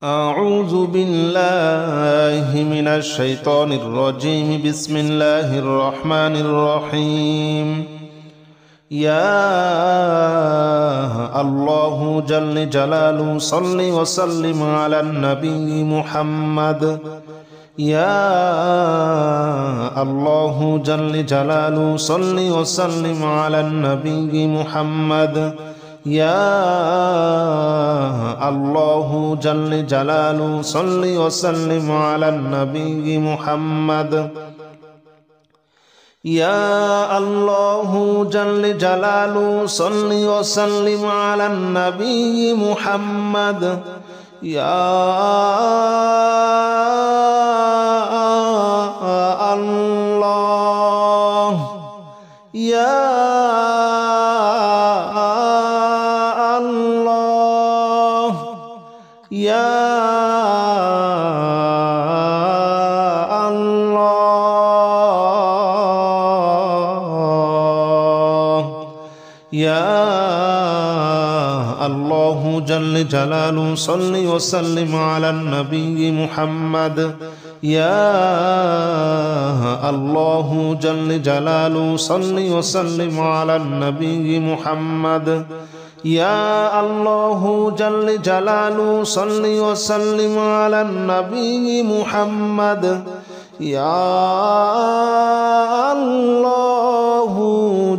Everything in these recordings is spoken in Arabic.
أعوذ بالله من الشيطان الرجيم. بسم الله الرحمن الرحيم. يا الله جل جلاله صل وسلم على النبي محمد. يا الله جل جلاله صل وسلم على النبي محمد. يا الله جل جلاله صل وسلم على النبي محمد. يا الله جل جلاله صل وسلم على النبي محمد. يا الله يا يا الله يا الله جل جلاله صل وسلم على النبي محمد. يا الله جل جلاله صل وسلم على النبي محمد. يا الله جل جلاله صل وسلم على النبي محمد. يا الله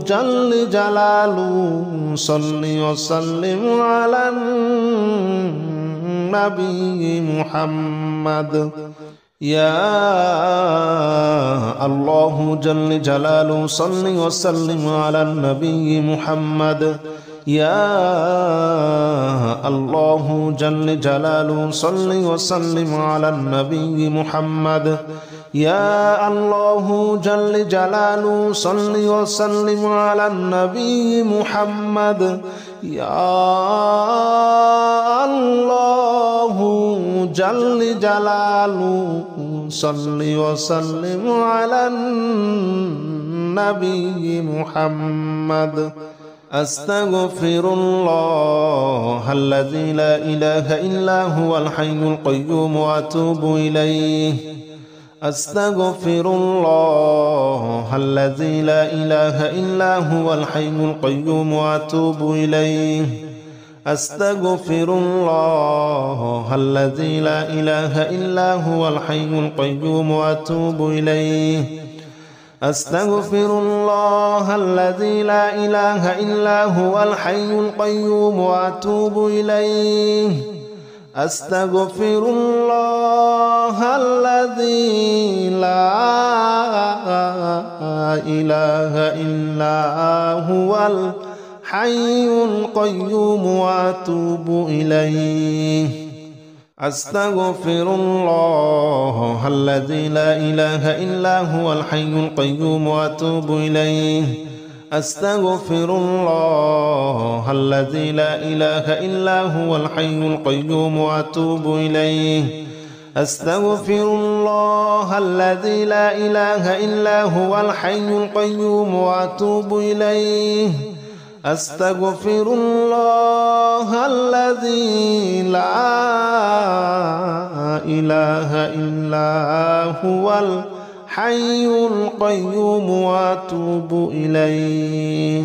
جل جلاله صل وسلم على النبي محمد. يا الله جل جلاله صل وسلم على النبي محمد. يا الله جل جلاله صل وسلم على النبي محمد. يا الله جل جلاله صل وسلم على النبي محمد. يا الله جل جلاله صل وسلم على النبي محمد. أستغفر الله الذي لا إله إلا هو الحي القيوم وأتوب إليه. أستغفر الله الذي لا إله إلا هو الحي القيوم وأتوب إليه. أستغفر الله الذي لا إله إلا هو الحي القيوم وأتوب إليه. أستغفر الله الذي لا إله إلا هو الحي القيوم وأتوب إليه. أستغفر الله الذي لا إله إلا هو الحي القيوم وأتوب إليه. أستغفر الله الذي لا إله إلا هو الحي القيوم وأتوب إليه. أستغفر الله الذي لا إله إلا هو الحي القيوم وأتوب إليه. أستغفر الله الذي لا إله إلا هو الحي القيوم وأتوب إليه. أستغفر الله الذي لا إله إلا هو الحي القيوم وأتوب إليه.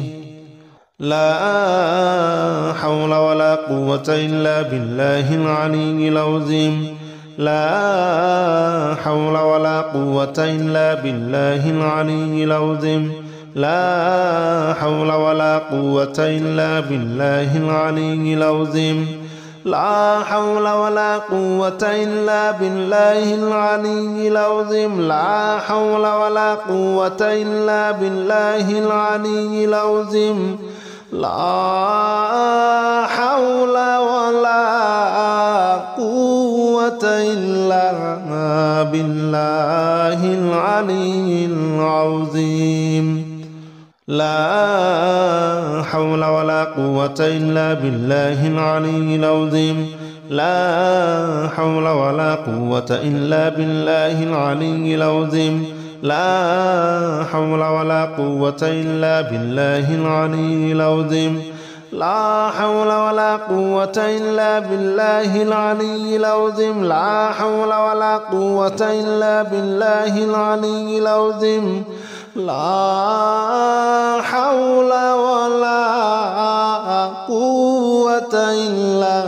لا حول ولا قوة إلا بالله العلي العظيم. لا حول ولا قوة إلا بالله العلي العظيم. لا حول ولا قوة إلا بالله العلي العظيم. لا حول ولا قوة إلا بالله العلي العظيم. لا حول ولا قوة إلا بالله العلي العظيم. لا حول ولا قوة إلا بالله العلي العظيم. لا حول ولا قوة إلا بالله العلي العظيم. لا حول ولا قوة إلا بالله العلي العظيم. لا حول ولا قوة إلا بالله العلي العظيم. لا حول ولا قوة إلا بالله العلي العظيم لا حول ولا قوة إلا بالله العلي العظيم لا حول ولا قوة إلا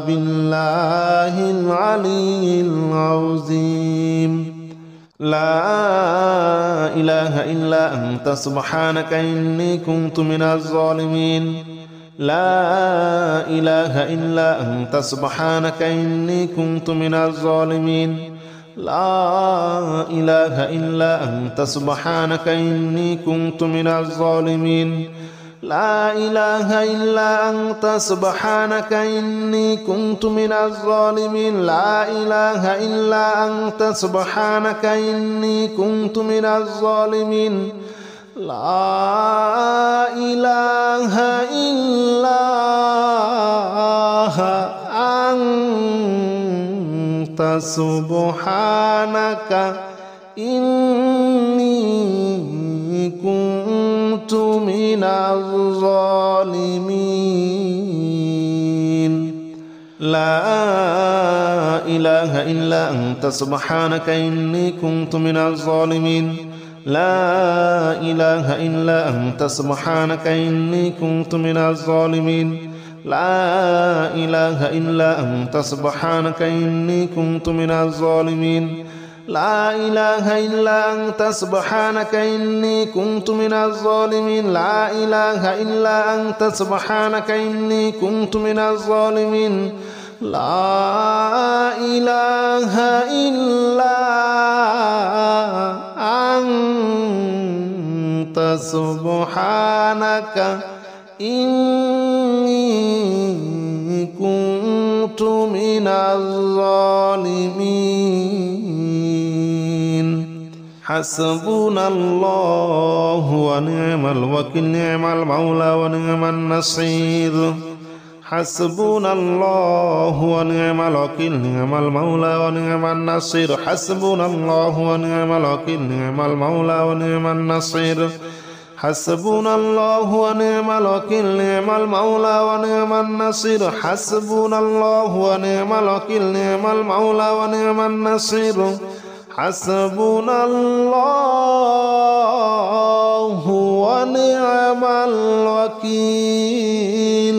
بالله العلي العظيم لا إله إلا أنت سبحانك إني كنت من الظالمين لا إله إلا أنت سبحانك إني كنت من الظالمين لا إله إلا أنت سبحانك إني كنت من الظالمين لا إله إلا أنت سبحانك إني كنت من الظالمين لا إله إلا أنت سبحانك إني كنت من الظالمين لا إله إلا أنت سبحانك إني كنت من الظالمين لا إله إلا أنت سبحانك إني كنت من الظالمين لا إله إلا أنت سبحانك إني كنت من الظالمين لا إله إلا أنت سبحانك إني كنت من الظالمين لا إله إلا أنت سبحانك إني كنت من الظالمين لا إله إلا أنت سبحانك إني كنت من الظالمين لا إله إلا أنت سبحانك إني كنت من الظالمين حسبنا الله ونعم الوكيل نعم المولى ونعم النصير حسبنا الله ونعم الوكيل نعم المولى ونعم النصير حسبنا الله ونعم الوكيل نعم المولى ونعم النصير حسبنا الله ونعم الوكيل نعم المولى ونعم النصير حسبنا الله ونعم الوكيل نعم المولى ونعم النصير حسبنا الله ونعم الوكيل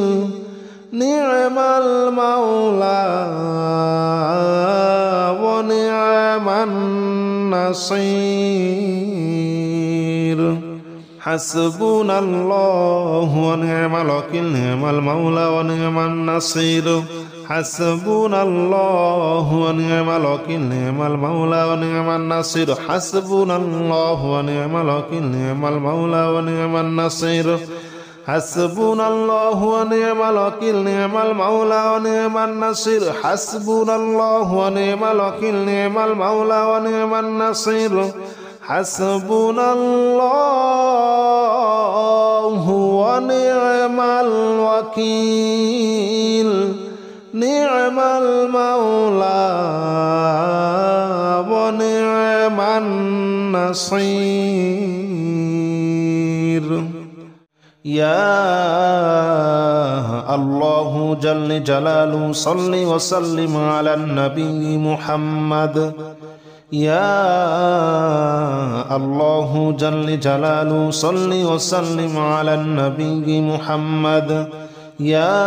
نعم المولى ونعم النصير حسبنا الله ونعم الوكيل نعم المولى ونعم النصير حسبنا الله ونعم الوكيل نعم المولى ونعم النصير حسبنا الله ونعم الوكيل نعم المولى ونعم النصير حسبنا الله ونعم الوكيل نعم المولى ونعم النصير حسبنا الله ونعم الوكيل نعم المولى ونعم النصير حسبنا الله ونعم الوكيل نعم المولى ونعم النصير يا الله جل جلاله صل وسلم على النبي محمد يا الله جل جلاله صل وسلم على النبي محمد يا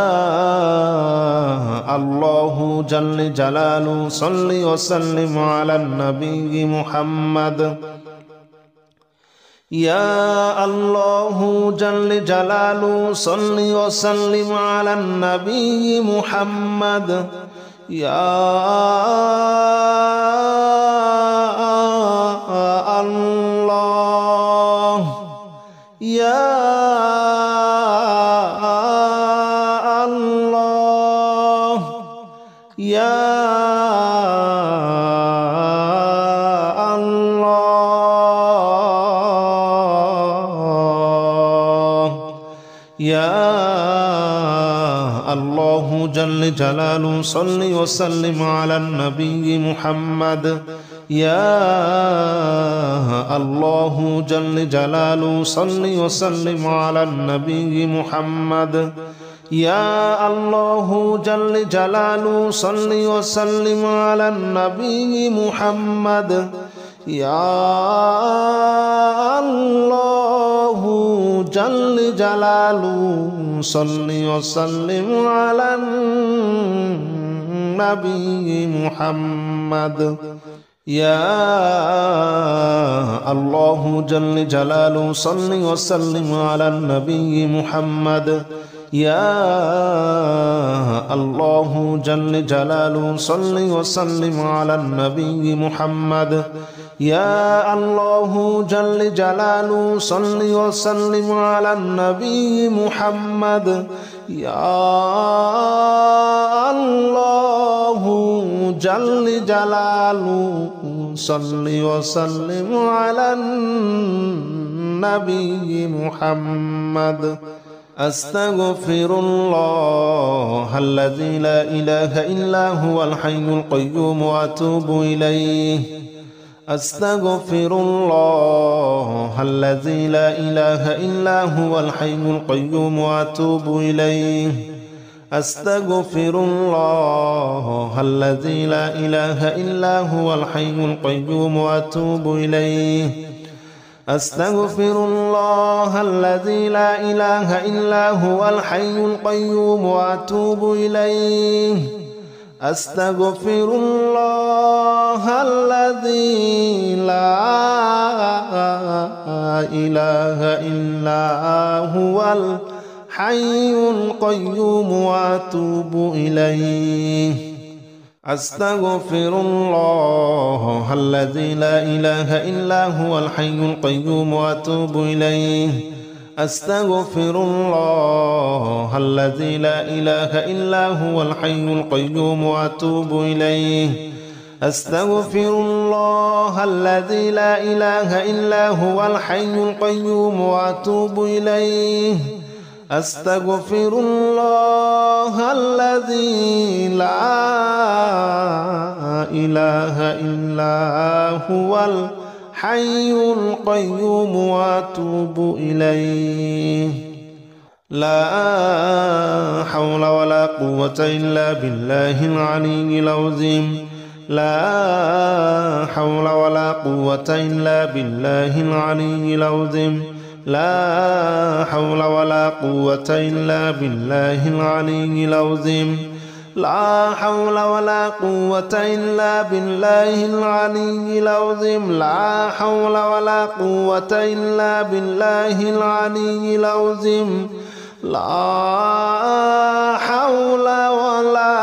الله جل جلاله صل وسلم على النبي محمد يا الله جل جلاله صل وسلم على النبي محمد يا الله يا الله يا يا الله جل جلاله صل وسلم على النبي محمد يا الله جل جلاله صل وسلم على النبي محمد يا الله جل جلاله صل وسلم على النبي محمد يا الله جل جلاله صل وسلم على النبي محمد يا الله جل جلاله صل وسلم على النبي محمد يا الله جل جلاله صل وسلم على النبي محمد يا الله جل جلاله صل وسلم على النبي محمد يا الله جل جلاله صل وسلم على النبي محمد أستغفر الله الذي لا إله إلا هو الحي القيوم وأتوب إليه أستغفر الله الذي لا إله إلا هو الحي القيوم وأتوب إليه أستغفر الله الذي لا إله إلا هو الحي القيوم وأتوب إليه أستغفر الله الذي لا إله إلا هو الحي القيوم وأتوب إليه أستغفر الله الذي لا إله إلا هو الحي القيوم وأتوب إليه أستغفر الله الذي لا إله إلا هو الحي القيوم وأتوب إليه أستغفر الله الذي لا إله إلا هو الحي القيوم وأتوب إليه أستغفر الله الذي لا إله إلا هو الحي القيوم وأتوب إليه أستغفر الله الذي لا إله إلا هو الحي القيوم وأتوب إليه لا حول ولا قوة إلا بالله العلي العظيم لا حول ولا قوة إلا بالله العلي العظيم لا حول ولا قوة إلا بالله العلي العظيم لا حول ولا قوة إلا بالله العلي العظيم لا حول ولا قوة إلا بالله العلي العظيم لا حول ولا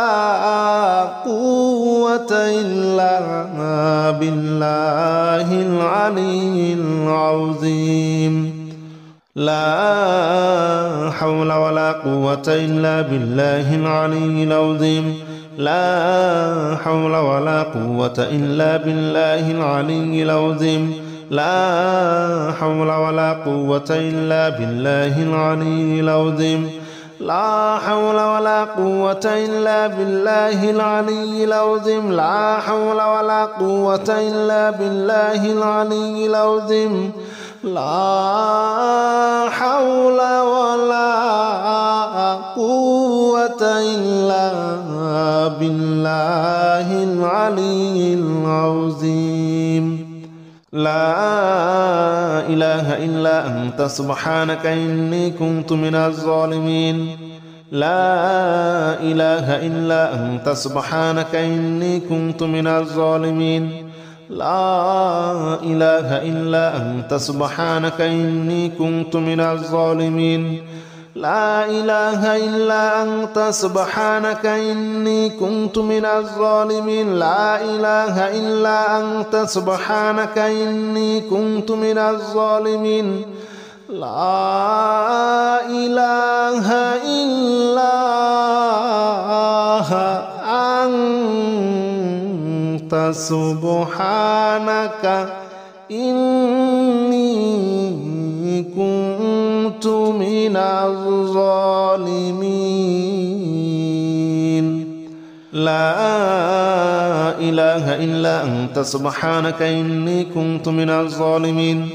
قوة إلا بالله العلي العظيم لا حول ولا قوة إلا بالله العلي العظيم لا حول ولا قوة إلا بالله العلي العظيم لا حول ولا قوة إلا بالله العلي العظيم لا حول ولا قوة إلا بالله العلي العظيم لا حول ولا قوة إلا بالله العلي العظيم لا حول ولا قوة إلا بالله العلي العظيم لا إله إلا أنت سبحانك إني كنت من الظالمين لا إله إلا أنت سبحانك إني كنت من الظالمين لا إله إلا أنت سبحانك إني كنت من الظالمين لا إله إلا أنت سبحانك إني كنت من الظالمين لا إله إلا أنت سبحانك إني كنت من الظالمين لا إله إلا أنت سبحانك إني كنت من الظالمين لا إله إلا أنت سبحانك إني كنت من الظالمين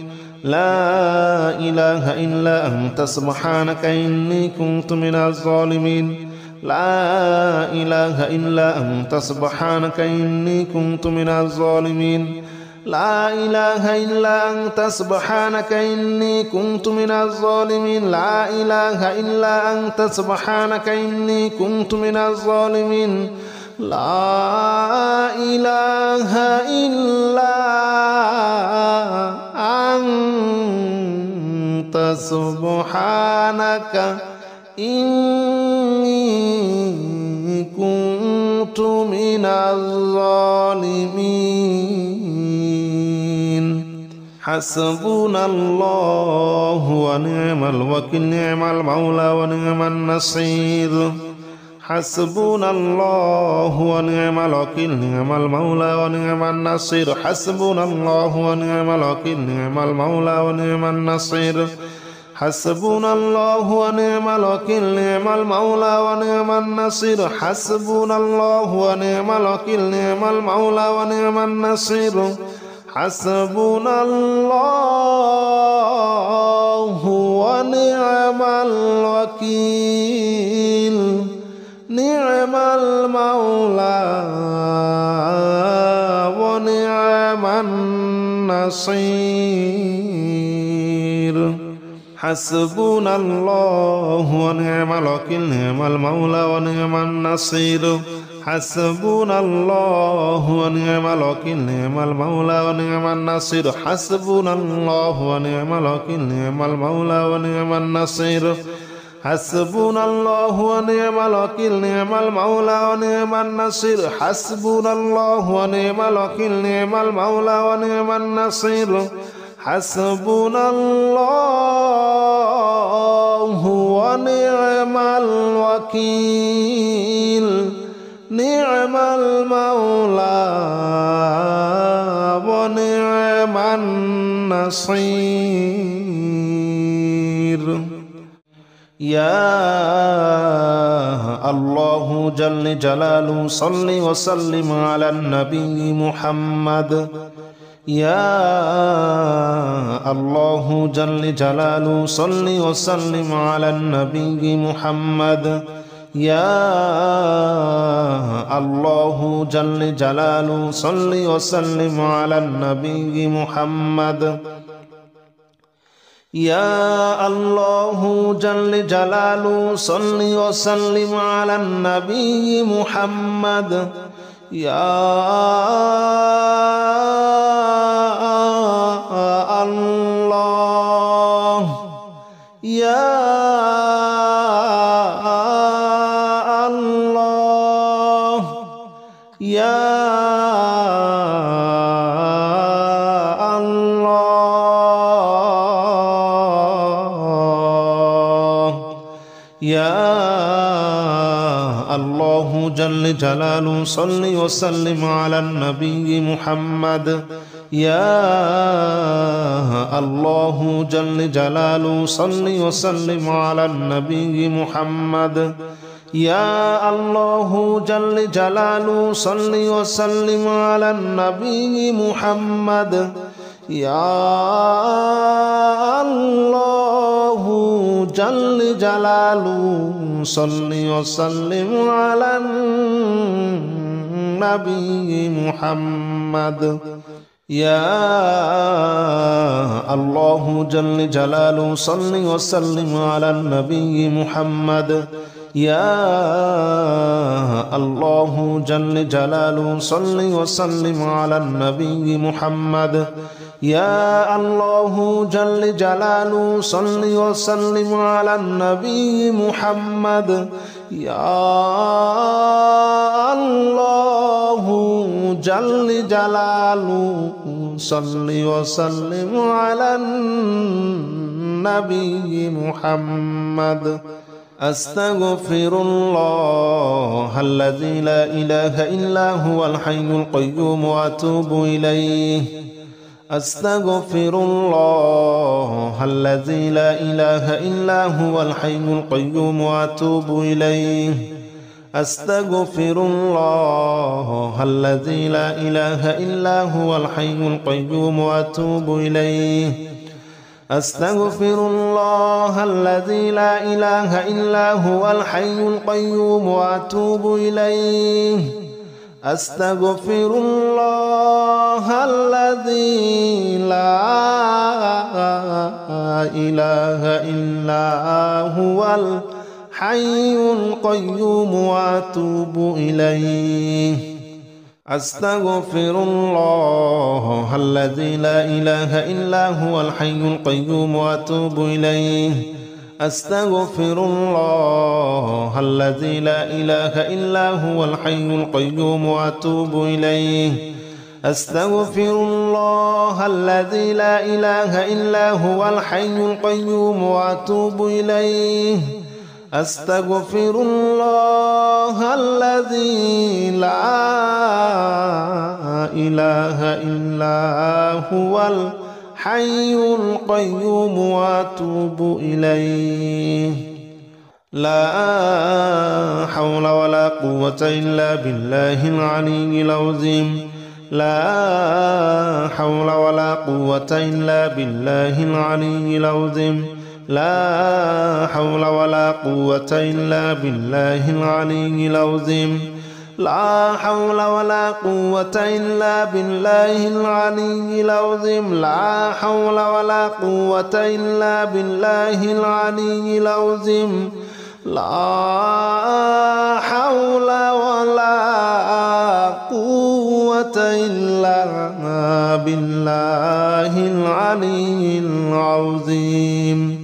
لا إله إلا أنت سبحانك إني كنت من الظالمين لا إله إلا أنت سبحانك إني كنت من الظالمين لا إله إلا أنت سبحانك إني كنت من الظالمين لا إله إلا أنت سبحانك إني كنت من الظالمين لا إله إلا أنت سبحانك إني كنت من الظالمين حسبنا الله ونعم الوكيل نعم المولى ونعم النصير حسبنا الله ونعم الوكيل نعم المولى ونعم النصير حسبنا الله ونعم الوكيل نعم المولى ونعم النصير حسبنا الله ونعم الوكيل نعم المولى ونعم النصير حسبنا الله ونعم الوكيل نعم المولى ونعم النصير حسبنا الله ونعم الوكيل نعم المولى ونعم النصير حسبنا الله ونعم الوكيل نعم المولى ونعم النصير حسبنا الله ونعم الوكيل نعم المولى ونعم النصير حسبنا الله ونعم الوكيل نعم المولى ونعم النصير حسبنا الله ونعم الوكيل نعم المولى ونعم النصير حسبنا الله ونعم الوكيل نعم المولى ونعم النصير حسبنا الله ونعم الوكيل نعم المولى ونعم النصير يا الله جل جلاله صل وسلم على النبي محمد يا الله جل جلاله صل وسلم على النبي محمد يا الله جل جلاله صل وسلم على النبي محمد يا الله جل جلاله صل وسلم على النبي محمد يا الله يا الله يا يا الله جل جلاله صل وسلم على النبي محمد يا الله جل جلاله صل وسلم على النبي محمد يا الله جل جلاله صل وسلم على النبي محمد يا الله جل جلاله صل وسلم على النبي محمد يا الله جل جلاله صل وسلم على النبي محمد يا الله جل جلاله صل وسلم على النبي محمد يا الله جل جلاله صل وسلم على النبي محمد يا الله جل جلاله صل وسلم على النبي محمد أستغفر الله الذي لا إله إلا هو الحي القيوم وأتوب إليه أستغفر الله الذي لا إله إلا هو الحي القيوم وأتوب إليه أستغفر الله الذي لا إله إلا هو الحي القيوم وأتوب إليه أستغفر الله الذي لا إله إلا هو الحي القيوم وأتوب إليه أستغفر الله الذي لا إله إلا هو الحي القيوم وأتوب إليه أستغفر الله الذي لا إله إلا هو الحي القيوم وأتوب إليه أستغفر الله الذي لا إله إلا هو الحي القيوم وأتوب إليه أستغفر الله الذي لا إله إلا هو الحي القيوم وأتوب إليه أستغفر الله الذي لا إله إلا هو الحي القيوم وأتوب إليه لا حول ولا قوة إلا بالله العلي العظيم لا حول ولا قوة إلا بالله العلي العظيم لا حول ولا قوة إلا بالله العلي العظيم لا حول ولا قوة إلا بالله العلي العظيم لا حول ولا قوة إلا بالله العلي العظيم لا حول ولا قوة إلا بالله العلي العظيم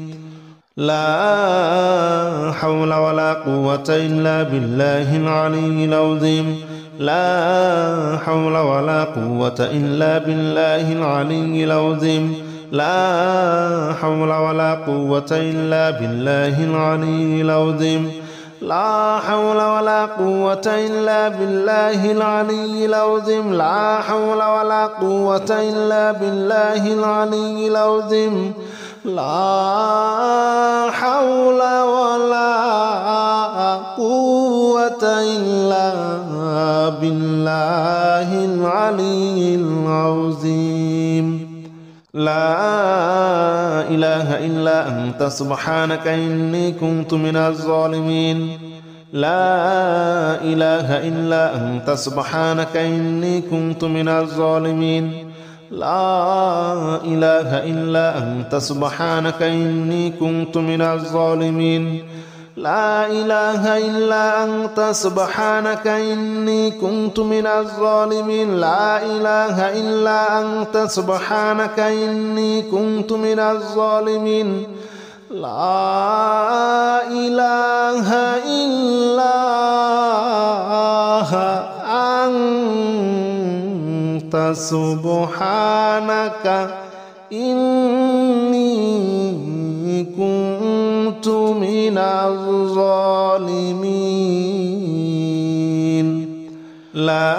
لا حول ولا قوة إلا بالله العلي العظيم لا حول ولا قوة إلا بالله العلي العظيم لا حول ولا قوة إلا بالله العلي العظيم لا حول ولا قوة إلا بالله العلي العظيم لا حول ولا قوة إلا بالله العلي العظيم لا حول ولا قوة إلا بالله العلي العظيم لا إله إلا أنت سبحانك إني كنت من الظالمين لا إله إلا أنت سبحانك إني كنت من الظالمين لا إله إلا أنت سبحانك إني كنت من الظالمين لا إله إلا أنت سبحانك إني كنت من الظالمين لا إله إلا أنت سبحانك إني كنت من الظالمين لا إله إلا أنت سبحانك إني كنت من الظالمين لا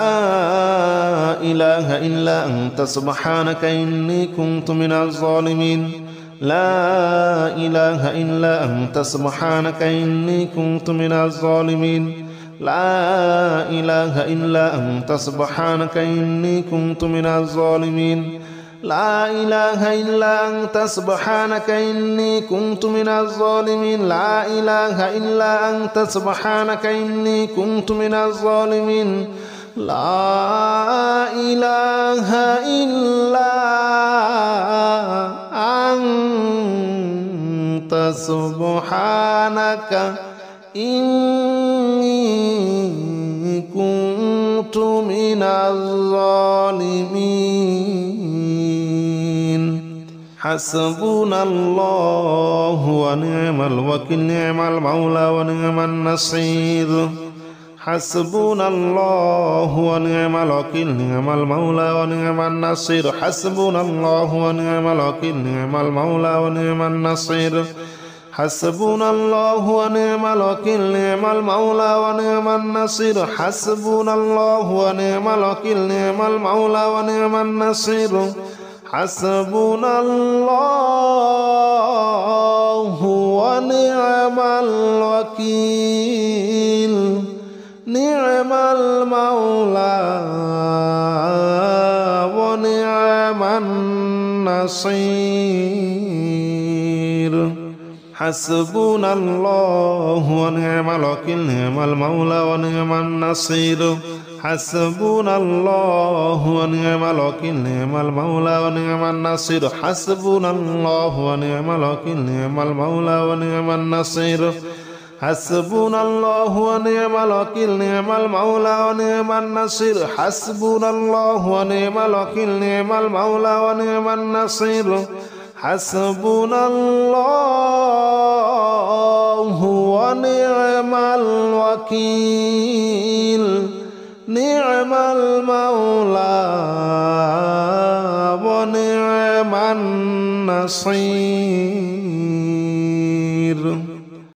إله إلا أنت سبحانك إني كنت من الظالمين لا إله إلا أنت سبحانك إني كنت من الظالمين لا إله إلا أنت سبحانك إني كنت من الظالمين لا إله إلا أنت سبحانك إني كنت من الظالمين لا إله إلا أنت سبحانك إني كنت من الظالمين لا إله إلا أنت سبحانك إني كنت من الظالمين حسبنا الله ونعم الوكيل نعم المولى ونعم النصير حسبنا الله ونعم الوكيل نعم المولى ونعم النصير حسبنا الله ونعم الوكيل نعم المولى ونعم النصير حسبنا الله ونعم الوكيل نعم المولى ونعم النصير حسبنا الله ونعم الوكيل نعم المولى ونعم النصير حسبنا الله ونعم الوكيل نعم المولى ونعم النصير حسبنا الله ونعم الوكيل نعم المولى ونعم النصير حسبنا الله ونعم الوكيل نعم المولى ونعم النصير حسبنا الله ونعم الوكيل نعم المولى ونعم النصير حسبنا الله ونعم الوكيل نعم المولى ونعم النصير حسبنا الله ونعم الوكيل نعم المولى ونعم النصير حسبنا الله ونعم الوكيل نعم المولى ونعم النصير